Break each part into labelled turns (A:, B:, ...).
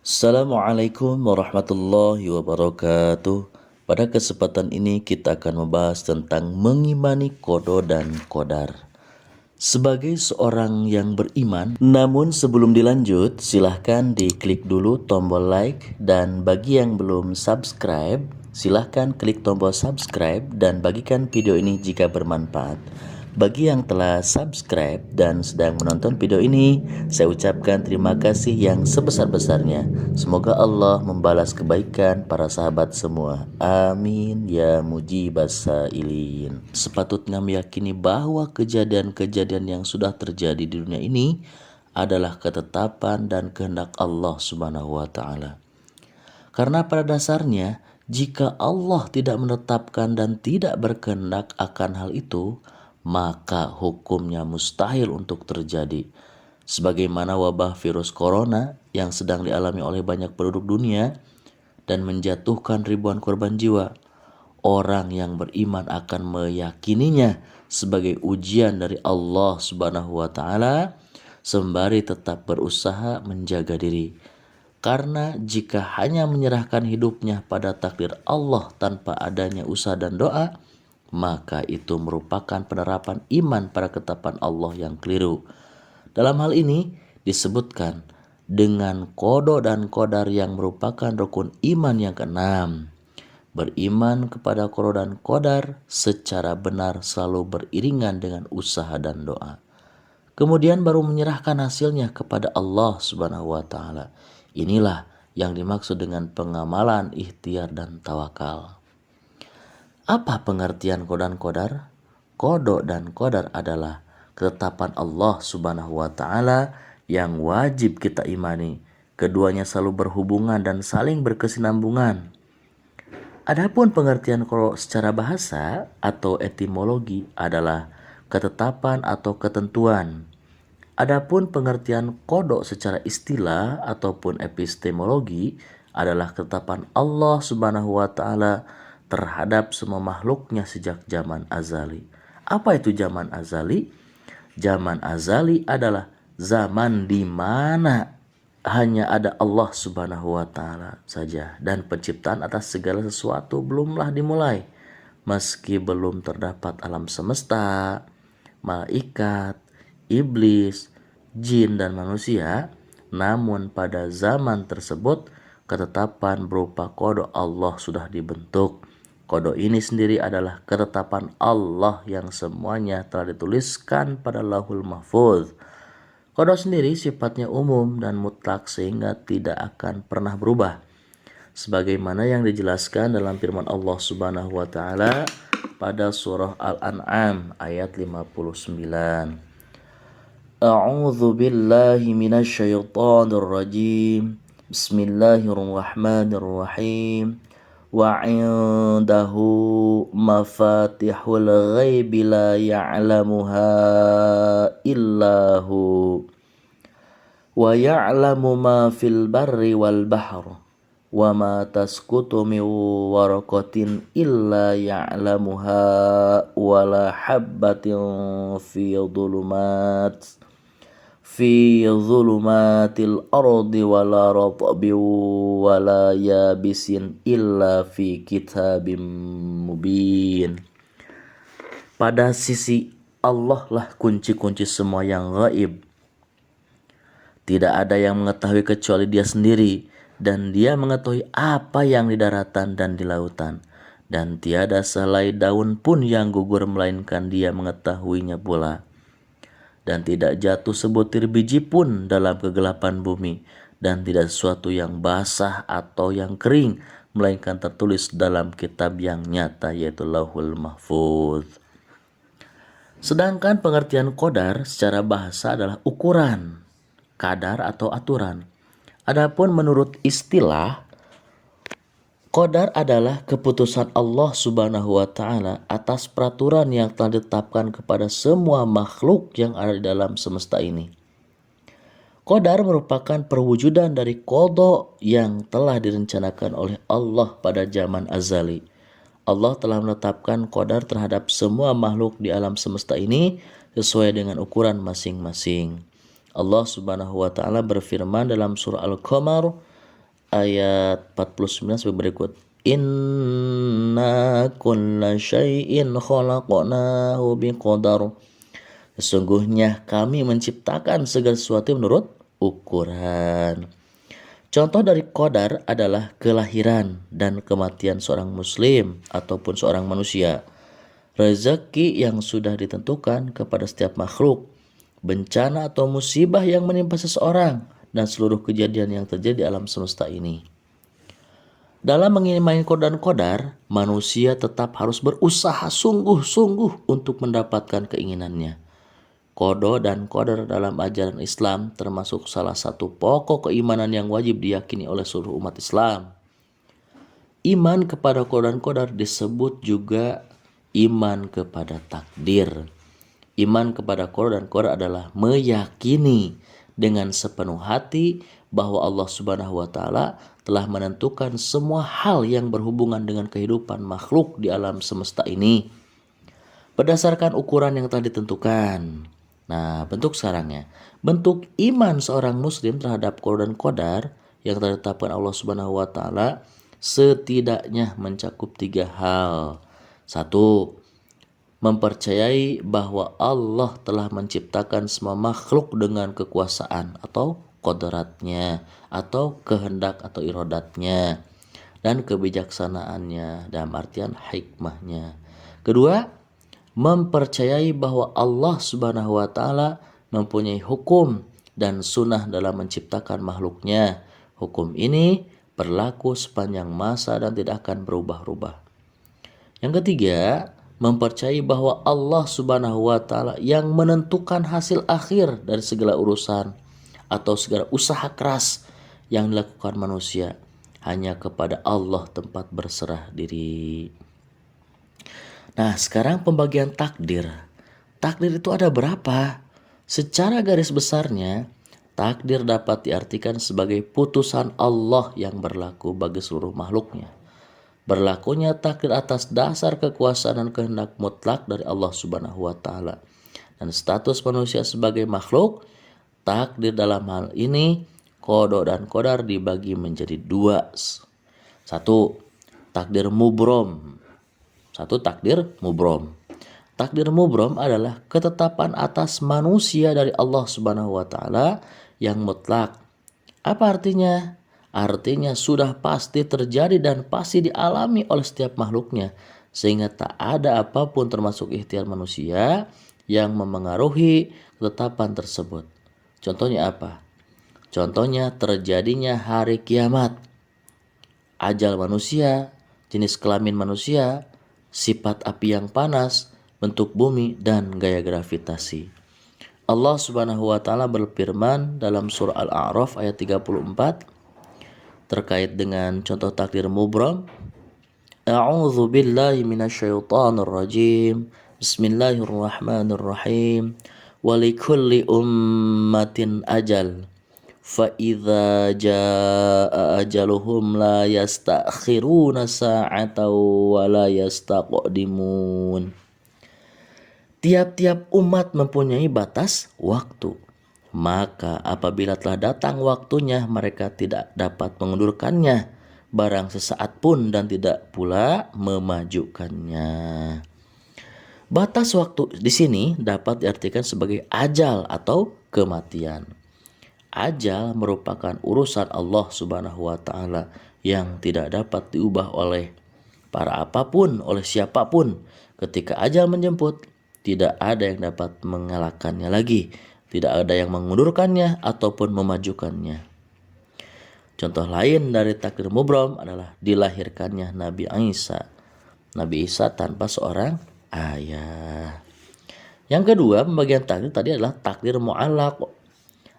A: Assalamualaikum warahmatullahi wabarakatuh. Pada kesempatan ini kita akan membahas tentang mengimani qada dan qadar. Sebagai seorang yang beriman, namun sebelum dilanjut, silahkan diklik dulu tombol like, dan bagi yang belum subscribe, silahkan klik tombol subscribe dan bagikan video ini jika bermanfaat. Bagi yang telah subscribe dan sedang menonton video ini, saya ucapkan terima kasih yang sebesar-besarnya. Semoga Allah membalas kebaikan para sahabat semua. Amin ya mujibas sailin. Sepatutnya meyakini bahwa kejadian-kejadian yang sudah terjadi di dunia ini adalah ketetapan dan kehendak Allah Subhanahu wa taala. Karena pada dasarnya, jika Allah tidak menetapkan dan tidak berkehendak akan hal itu, maka hukumnya mustahil untuk terjadi. Sebagaimana wabah virus corona yang sedang dialami oleh banyak penduduk dunia dan menjatuhkan ribuan korban jiwa. Orang yang beriman akan meyakininya sebagai ujian dari Allah Subhanahu wa taala sembari tetap berusaha menjaga diri. Karena jika hanya menyerahkan hidupnya pada takdir Allah tanpa adanya usaha dan doa, maka itu merupakan penerapan iman pada ketetapan Allah yang keliru. Dalam hal ini disebutkan dengan qada dan qadar yang merupakan rukun iman yang keenam. Beriman kepada qada dan qadar secara benar selalu beriringan dengan usaha dan doa. Kemudian baru menyerahkan hasilnya kepada Allah Subhanahu wa taala. Inilah yang dimaksud dengan pengamalan, ikhtiar dan tawakal. Apa pengertian qada dan qadar? Qada dan qadar adalah ketetapan Allah Subhanahu wa taala yang wajib kita imani. Keduanya selalu berhubungan dan saling berkesinambungan. Adapun pengertian qada secara bahasa atau etimologi adalah ketetapan atau ketentuan. Adapun pengertian qada secara istilah ataupun epistemologi adalah ketetapan Allah Subhanahu wa taala terhadap semua makhluknya sejak zaman azali. Apa itu zaman azali? Zaman azali adalah zaman di mana hanya ada Allah Subhanahu wa taala saja dan penciptaan atas segala sesuatu belumlah dimulai. Meski belum terdapat alam semesta, malaikat, iblis, jin dan manusia, namun pada zaman tersebut ketetapan berupa qada Allah sudah dibentuk. Qada ini sendiri adalah ketetapan Allah yang semuanya telah dituliskan pada Lauhul Mahfuz. Qada sendiri sifatnya umum dan mutlak sehingga tidak akan pernah berubah. Sebagaimana yang dijelaskan dalam firman Allah Subhanahu wa taala pada surah Al-An'am ayat 59. A'udzu billahi minasyaitonir rajim. Bismillahirrahmanirrahim. Wa 'indahu mafatihul ghaibi la ya'lamuha illahu wa ya'lamu ma fil barri wal bahr wa ma tasqutu min waraqatin illa ya'lamuha wa la habbatin fi dhulumatil ardi wala ratbin wala yabisin illa fi kitabim mubin. Pada sisi Allah lah kunci-kunci semua yang gaib. Tidak ada yang mengetahui kecuali Dia sendiri, dan Dia mengetahui apa yang di daratan dan di lautan, dan tiada sehelai daun pun yang gugur melainkan Dia mengetahuinya pula. Dan tidak jatuh sebutir biji pun dalam kegelapan bumi, dan tidak sesuatu yang basah atau yang kering, melainkan tertulis dalam kitab yang nyata yaitu Lauhul Mahfuz. Sedangkan pengertian qadar secara bahasa adalah ukuran, kadar atau aturan. Adapun menurut istilah, qadar adalah keputusan Allah Subhanahu wa taala atas peraturan yang telah ditetapkan kepada semua makhluk yang ada di dalam semesta ini. Qadar merupakan perwujudan dari qada yang telah direncanakan oleh Allah pada zaman azali. Allah telah menetapkan qadar terhadap semua makhluk di alam semesta ini sesuai dengan ukuran masing-masing. Allah Subhanahu wa taala berfirman dalam surah Al-Qamar ayat 49 sebagai berikut. Inna kulla syai'in khalaqnahu biqadar. Sesungguhnya kami menciptakan segala sesuatu menurut ukuran. Contoh dari qadar adalah kelahiran dan kematian seorang muslim ataupun seorang manusia. Rezeki yang sudah ditentukan kepada setiap makhluk. Bencana atau musibah yang menimpa seseorang dan seluruh kejadian yang terjadi di alam semesta ini. Dalam mengimani qadar dan qadar, manusia tetap harus berusaha sungguh-sungguh untuk mendapatkan keinginannya. Qada dan qadar dalam ajaran Islam termasuk salah satu pokok keimanan yang wajib diyakini oleh seluruh umat Islam. Iman kepada qada dan qadar disebut juga iman kepada takdir. Iman kepada qada dan qadar adalah meyakini dengan sepenuh hati bahwa Allah Subhanahu wa taala telah menentukan semua hal yang berhubungan dengan kehidupan makhluk di alam semesta ini berdasarkan ukuran yang telah ditentukan. Nah, bentuk sekarangnya. Bentuk iman seorang muslim terhadap qada dan qadar yang telah ditetapkan Allah Subhanahu wa taala setidaknya mencakup 3 hal. 1. Mempercayai bahwa Allah telah menciptakan semua makhluk dengan kekuasaan atau qadratnya atau kehendak atau iradatnya dan kebijaksanaannya dalam artian hikmahnya. Kedua, mempercayai bahwa Allah Subhanahu wa taala mempunyai hukum dan sunnah dalam menciptakan makhluknya. Hukum ini berlaku sepanjang masa dan tidak akan berubah-ubah. Yang ketiga, mempercayai bahwa Allah Subhanahu wa taala yang menentukan hasil akhir dari segala urusan atau segala usaha keras yang dilakukan manusia. Hanya kepada Allah tempat berserah diri. Nah, sekarang pembagian takdir. Takdir itu ada berapa? Secara garis besarnya, takdir dapat diartikan sebagai putusan Allah yang berlaku bagi seluruh makhluknya. Berlakunya takdir atas dasar kekuasaan dan kehendak mutlak dari Allah Subhanahu wa taala. Dan status manusia sebagai makhluk, takdir dalam hal ini, qada dan qadar dibagi menjadi 2. 1. Takdir mubrom. Takdir mubrom. Takdir mubrom adalah ketetapan atas manusia dari Allah Subhanahu wa taala yang mutlak. Apa artinya? Artinya sudah pasti terjadi dan pasti dialami oleh setiap makhluknya, sehingga tak ada apapun termasuk ikhtiar manusia yang memengaruhi ketetapan tersebut. Contohnya apa? Contohnya terjadinya hari kiamat, ajal manusia, jenis kelamin manusia, sifat api yang panas, bentuk bumi, dan gaya gravitasi. Allah Subhanahu wa taala berfirman dalam surah Al-A'raf ayat 34 terkait dengan contoh takdir mubram. A'udzu billahi minasyaitonir rajim. Bismillahirrahmanirrahim. Walikulli ummatin ajal. فَإِذَا جَاءَ أَجَلُهُمْ لَا يَسْتَأْخِرُونَ سَاعَةً وَلَا يَسْتَقْدِمُونَ. Tiap-tiap umat mempunyai batas waktu. Maka apabila telah datang waktunya, mereka tidak dapat mengundurkannya barang sesaat pun dan tidak pula memajukannya. Batas waktu di sini dapat diartikan sebagai ajal atau kematian. Ajal merupakan urusan Allah Subhanahu wa taala yang tidak dapat diubah oleh para apapun, oleh siapapun. Ketika ajal menjemput, tidak ada yang dapat mengalahkannya lagi, tidak ada yang mengundurkannya ataupun memajukannya. Contoh lain dari takdir mubram adalah dilahirkannya Nabi Isa. Nabi Isa tanpa seorang ayah. Yang kedua, pembagian takdir tadi adalah takdir mu'allaq.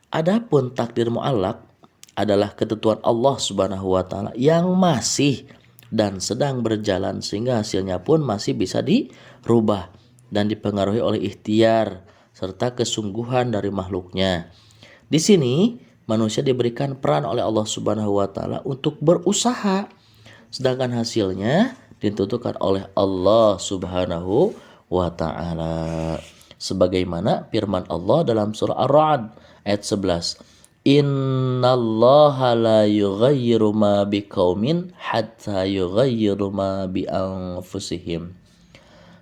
A: Adapun takdir mu'allaq adalah ketentuan Allah Subhanahu wa taala yang masih dan sedang berjalan sehingga hasilnya pun masih bisa dirubah dan dipengaruhi oleh ikhtiar serta kesungguhan dari makhluknya. Di sini manusia diberikan peran oleh Allah Subhanahu wa taala untuk berusaha, sedangkan hasilnya ditentukan oleh Allah Subhanahu wa taala. Sebagaimana firman Allah dalam surah Ar-Ra'd ayat 11. Innallaha la yughayyiru ma biqaumin hatta yughayyiru ma bi anfusihim.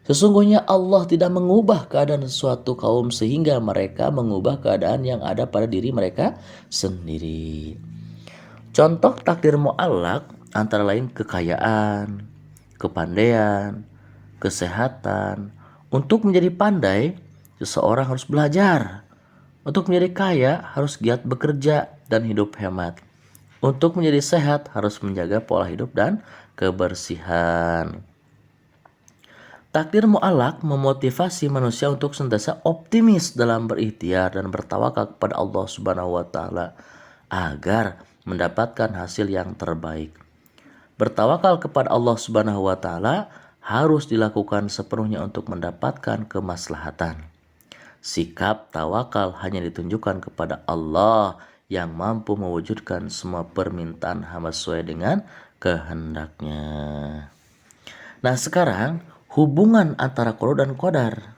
A: Sesungguhnya Allah tidak mengubah keadaan suatu kaum sehingga mereka mengubah keadaan yang ada pada diri mereka sendiri. Contoh takdir mu'allaq antara lain kekayaan, kepandaian, kesehatan. Untuk menjadi pandai, seseorang harus belajar. Untuk menjadi kaya, harus giat bekerja dan hidup hemat. Untuk menjadi sehat, harus menjaga pola hidup dan kebersihan. Takdir mu'allaq memotivasi manusia untuk senantiasa optimis dalam berikhtiar dan bertawakal kepada Allah Subhanahu wa taala agar mendapatkan hasil yang terbaik. Bertawakal kepada Allah Subhanahu wa taala harus dilakukan sepenuhnya untuk mendapatkan kemaslahatan. Sikap tawakal hanya ditunjukkan kepada Allah yang mampu mewujudkan semua permintaan hamba sesuai dengan kehendaknya. Nah, sekarang hubungan antara qada dan qadar.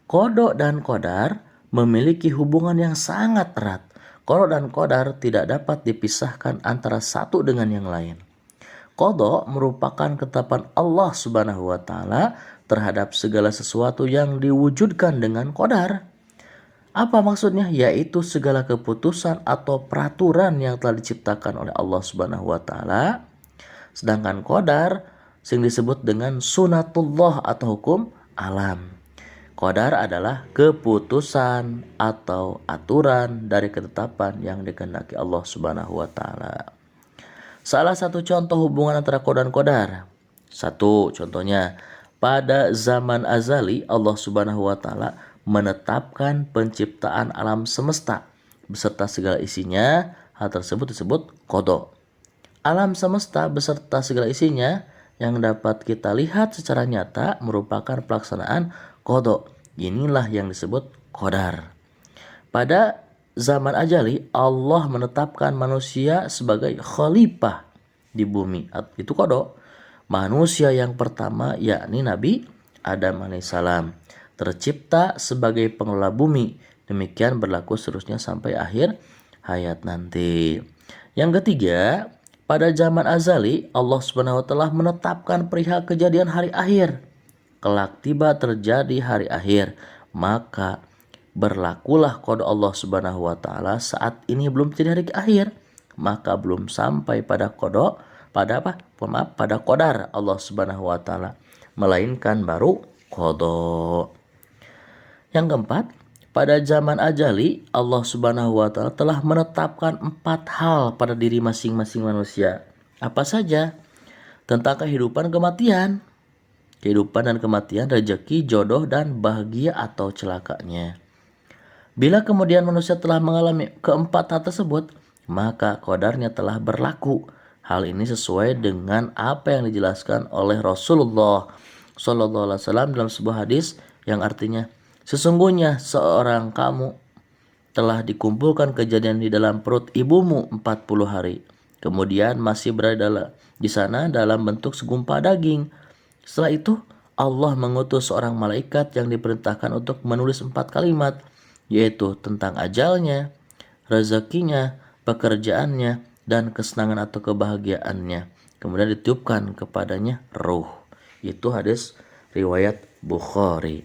A: Qada dan qadar memiliki hubungan yang sangat erat. Qada dan qadar tidak dapat dipisahkan antara satu dengan yang lain. Qada merupakan ketetapan Allah Subhanahu wa taala terhadap segala sesuatu yang diwujudkan dengan qadar. Apa maksudnya? Yaitu segala keputusan atau peraturan yang telah diciptakan oleh Allah Subhanahu wa taala. Sedangkan qadar sing disebut dengan sunatullah atau hukum alam. Qadar adalah keputusan atau aturan dari ketetapan yang dikehendaki Allah Subhanahu wa taala. Salah satu contoh hubungan antara qada dan qadar. Satu contohnya, pada zaman azali Allah Subhanahu wa taala menetapkan penciptaan alam semesta beserta segala isinya. Hal tersebut disebut qada. Alam semesta beserta segala isinya yang dapat kita lihat secara nyata merupakan pelaksanaan qada. Inilah yang disebut qadar. Pada zaman ajali Allah menetapkan manusia sebagai khalifah di bumi. Itu qada. Manusia yang pertama yakni Nabi Adam alaihissalam tercipta sebagai pengelola bumi. Demikian berlaku seterusnya sampai akhir hayat nanti. Yang ketiga, pada zaman azali Allah Subhanahu wa taala menetapkan perihal kejadian hari akhir. Kelak tiba terjadi hari akhir, maka berlakulah qada Allah Subhanahu wa taala saat ini belum terjadi hari akhir, maka belum sampai pada qada, pada qadar Allah Subhanahu wa taala, melainkan baru qada. Yang keempat, pada zaman ajali Allah Subhanahu wa taala telah menetapkan 4 hal pada diri masing-masing manusia. Apa saja? Tentang kehidupan kematian. Kehidupan dan kematian, rezeki, jodoh, dan bahagia atau celakanya. Bila kemudian manusia telah mengalami keempat hal tersebut, maka qadarnya telah berlaku. Hal ini sesuai dengan apa yang dijelaskan oleh Rasulullah SAW dalam sebuah hadis yang artinya, sesungguhnya seorang kamu telah dikumpulkan kejadian di dalam perut ibumu 40 hari. Kemudian masih berada di sana dalam bentuk segumpal daging. Setelah itu Allah mengutus seorang malaikat yang diperintahkan untuk menulis 4 kalimat, yaitu tentang ajalnya, rezekinya, pekerjaannya, dan kesenangan atau kebahagiaannya. Kemudian ditiupkan kepadanya ruh. Itu hadis riwayat Bukhari.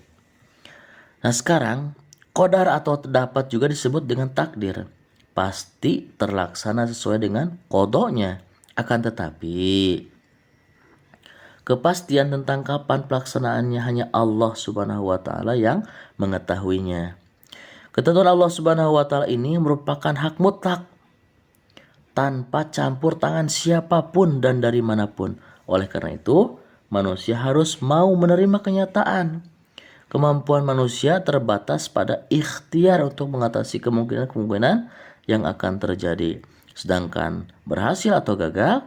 A: Nah, sekarang qadar atau dapat juga disebut dengan takdir. Pasti terlaksana sesuai dengan qadanya. Akan tetapi kepastian tentang kapan pelaksanaannya hanya Allah Subhanahu wa taala yang mengetahuinya. Ketentuan Allah Subhanahu wa taala ini merupakan hak mutlak tanpa campur tangan siapapun dan dari manapun. Oleh karena itu, manusia harus mau menerima kenyataan. Kemampuan manusia terbatas pada ikhtiar untuk mengatasi kemungkinan-kemungkinan yang akan terjadi. Sedangkan berhasil atau gagal,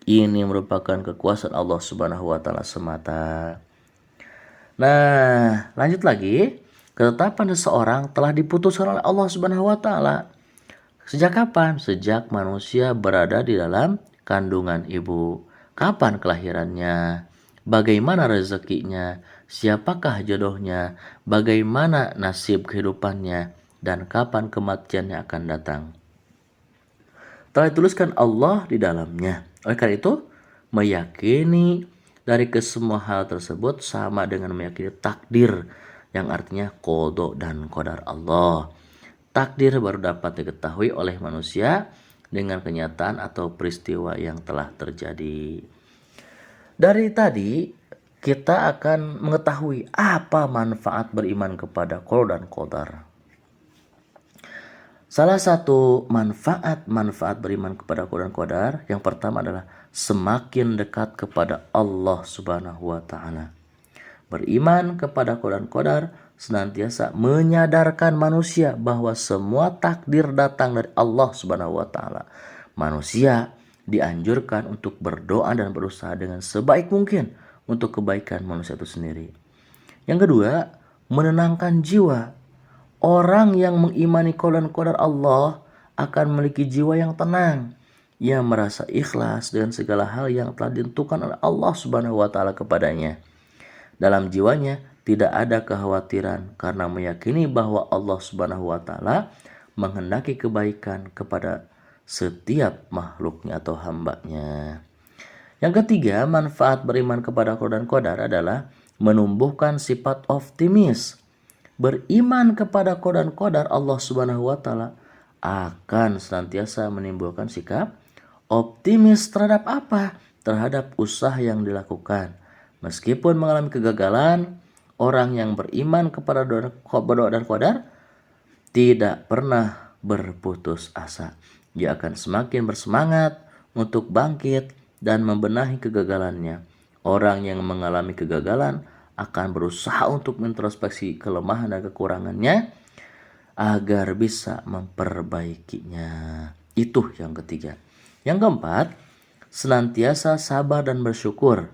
A: ini merupakan kekuasaan Allah Subhanahu wa taala semata. Nah, lanjut lagi. Ketetapan seseorang telah diputuskan oleh Allah Subhanahu wa taala. Sejak kapan? Sejak manusia berada di dalam kandungan ibu. Kapan kelahirannya? Bagaimana rezekinya? Siapakah jodohnya? Bagaimana nasib kehidupannya? Dan kapan kematiannya akan datang? telah dituliskan Allah di dalamnya. Oleh karena itu, meyakini dari kesemua hal tersebut sama dengan meyakini takdir, yang artinya qada dan qadar Allah. Takdir baru dapat diketahui oleh manusia dengan kenyataan atau peristiwa yang telah terjadi. Dari tadi kita akan mengetahui apa manfaat beriman kepada qada dan qadar. Salah satu manfaat beriman kepada qada dan qadar yang pertama adalah semakin dekat kepada Allah Subhanahu wa taala. Beriman kepada qada dan qadar senantiasa menyadarkan manusia bahwa semua takdir datang dari Allah Subhanahu wa taala. Manusia dianjurkan untuk berdoa dan berusaha dengan sebaik mungkin untuk kebaikan manusia itu sendiri. Yang kedua, menenangkan jiwa. Orang yang mengimani qada dan qadar Allah akan memiliki jiwa yang tenang. Ia merasa ikhlas dengan segala hal yang telah ditentukan oleh Allah Subhanahu wa taala kepadanya. Dalam jiwanya tidak ada kekhawatiran karena meyakini bahwa Allah Subhanahu wa taala menghendaki kebaikan kepada setiap makhluknya atau hambanya. Yang ketiga, manfaat beriman kepada qada dan qadar adalah menumbuhkan sifat optimis. Beriman kepada qada dan qadar Allah Subhanahu wa taala akan senantiasa menimbulkan sikap optimis terhadap apa? Terhadap usaha yang dilakukan. Meskipun mengalami kegagalan, orang yang beriman kepada qada dan qadar tidak pernah berputus asa. Dia akan semakin bersemangat untuk bangkit dan membenahi kegagalannya. Orang yang mengalami kegagalan akan berusaha untuk introspeksi kelemahan dan kekurangannya agar bisa memperbaikinya. Itu yang ketiga. Yang keempat, senantiasa sabar dan bersyukur.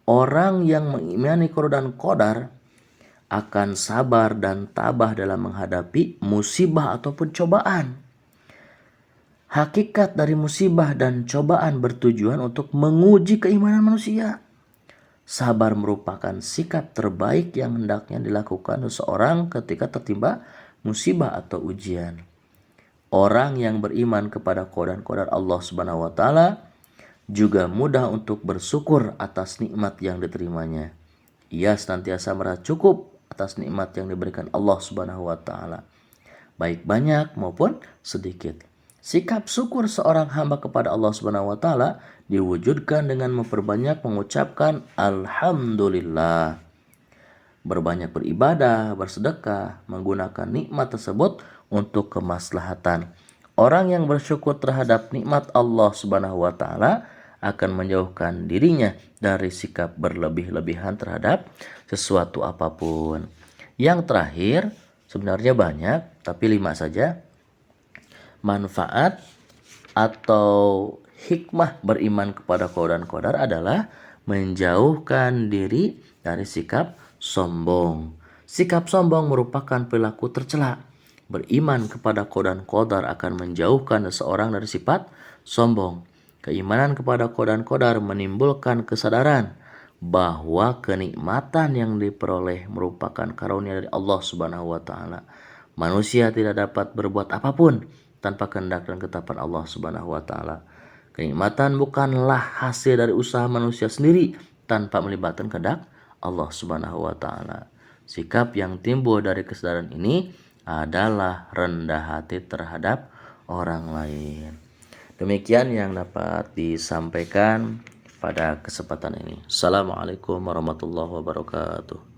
A: Orang yang mengimani qada dan qadar akan sabar dan tabah dalam menghadapi musibah ataupun cobaan. Hakikat dari musibah dan cobaan bertujuan untuk menguji keimanan manusia. Sabar merupakan sikap terbaik yang hendaknya dilakukan seseorang ketika tertimpa musibah atau ujian. Orang yang beriman kepada qada dan qadar Allah Subhanahu wa taala juga mudah untuk bersyukur atas nikmat yang diterimanya. Ia senantiasa merasa cukup atas nikmat yang diberikan Allah Subhanahu wa taala, baik banyak maupun sedikit. Sikap syukur seorang hamba kepada Allah Subhanahu wa taala diwujudkan dengan memperbanyak mengucapkan alhamdulillah. Berbanyak beribadah, bersedekah, menggunakan nikmat tersebut untuk kemaslahatan. Orang yang bersyukur terhadap nikmat Allah Subhanahu wa taala akan menjauhkan dirinya dari sikap berlebih-lebihan terhadap sesuatu apapun. Yang terakhir, sebenarnya banyak, tapi 5 saja. Manfaat atau hikmah beriman kepada qada dan qadar adalah menjauhkan diri dari sikap sombong. Sikap sombong merupakan perilaku tercela. Beriman kepada qada dan qadar akan menjauhkan seseorang dari sifat sombong. Keimanan kepada qada dan qadar menimbulkan kesadaran bahwa kenikmatan yang diperoleh merupakan karunia dari Allah Subhanahu wa taala. Manusia tidak dapat berbuat apapun tanpa kehendak dan ketetapan Allah Subhanahu wa taala. Kenikmatan bukanlah hasil dari usaha manusia sendiri tanpa melibatkan kehendak Allah Subhanahu wa taala. Sikap yang timbul dari kesadaran ini adalah rendah hati terhadap orang lain. Demikian yang dapat disampaikan pada kesempatan ini. Assalamualaikum warahmatullahi wabarakatuh.